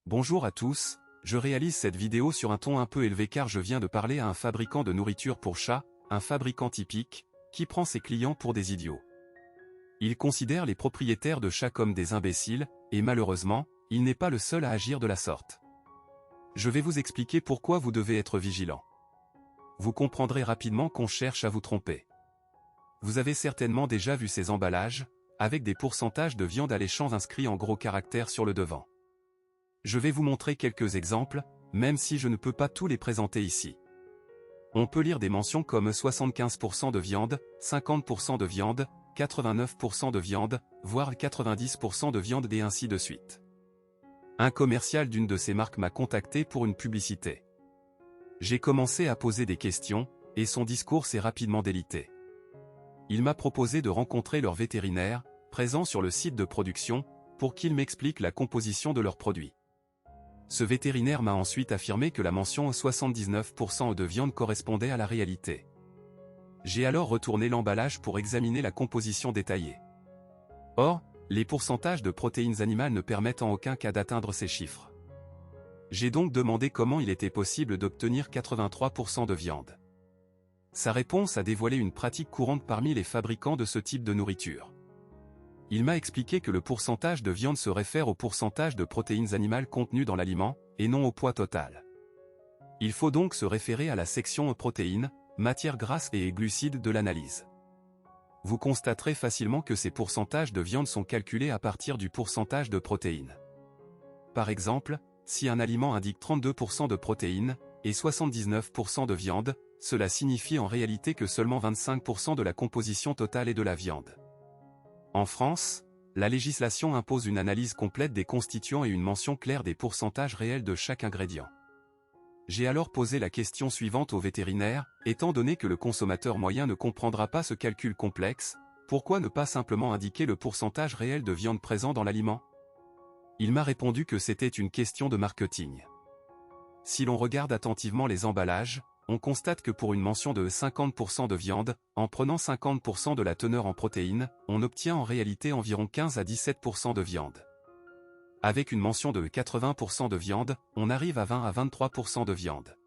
Bonjour à tous, je réalise cette vidéo sur un ton un peu élevé car je viens de parler à un fabricant de nourriture pour chats, un fabricant typique, qui prend ses clients pour des idiots. Il considère les propriétaires de chats comme des imbéciles, et malheureusement, il n'est pas le seul à agir de la sorte. Je vais vous expliquer pourquoi vous devez être vigilant. Vous comprendrez rapidement qu'on cherche à vous tromper. Vous avez certainement déjà vu ces emballages, avec des pourcentages de viande alléchants inscrits en gros caractères sur le devant. Je vais vous montrer quelques exemples, même si je ne peux pas tous les présenter ici. On peut lire des mentions comme 75% de viande, 50% de viande, 89% de viande, voire 90% de viande et ainsi de suite. Un commercial d'une de ces marques m'a contacté pour une publicité. J'ai commencé à poser des questions, et son discours s'est rapidement délité. Il m'a proposé de rencontrer leur vétérinaire, présent sur le site de production, pour qu'il m'explique la composition de leurs produits. Ce vétérinaire m'a ensuite affirmé que la mention 79% de viande correspondait à la réalité. J'ai alors retourné l'emballage pour examiner la composition détaillée. Or, les pourcentages de protéines animales ne permettent en aucun cas d'atteindre ces chiffres. J'ai donc demandé comment il était possible d'obtenir 83% de viande. Sa réponse a dévoilé une pratique courante parmi les fabricants de ce type de nourriture. Il m'a expliqué que le pourcentage de viande se réfère au pourcentage de protéines animales contenues dans l'aliment, et non au poids total. Il faut donc se référer à la section protéines, matières grasses et glucides de l'analyse. Vous constaterez facilement que ces pourcentages de viande sont calculés à partir du pourcentage de protéines. Par exemple, si un aliment indique 32% de protéines, et 79% de viande, cela signifie en réalité que seulement 25% de la composition totale est de la viande. En France, la législation impose une analyse complète des constituants et une mention claire des pourcentages réels de chaque ingrédient. J'ai alors posé la question suivante au vétérinaire, étant donné que le consommateur moyen ne comprendra pas ce calcul complexe, pourquoi ne pas simplement indiquer le pourcentage réel de viande présent dans l'aliment? Il m'a répondu que c'était une question de marketing. Si l'on regarde attentivement les emballages, on constate que pour une mention de 50% de viande, en prenant 50% de la teneur en protéines, on obtient en réalité environ 15 à 17% de viande. Avec une mention de 80% de viande, on arrive à 20 à 23% de viande.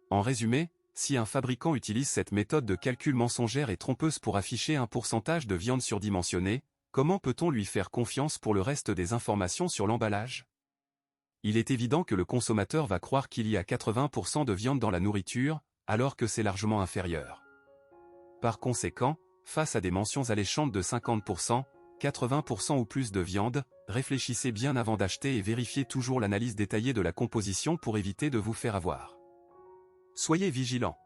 En résumé, si un fabricant utilise cette méthode de calcul mensongère et trompeuse pour afficher un pourcentage de viande surdimensionné, comment peut-on lui faire confiance pour le reste des informations sur l'emballage? Il est évident que le consommateur va croire qu'il y a 80% de viande dans la nourriture, alors que c'est largement inférieur. Par conséquent, face à des mentions alléchantes de 50%, 80% ou plus de viande, réfléchissez bien avant d'acheter et vérifiez toujours l'analyse détaillée de la composition pour éviter de vous faire avoir. Soyez vigilants.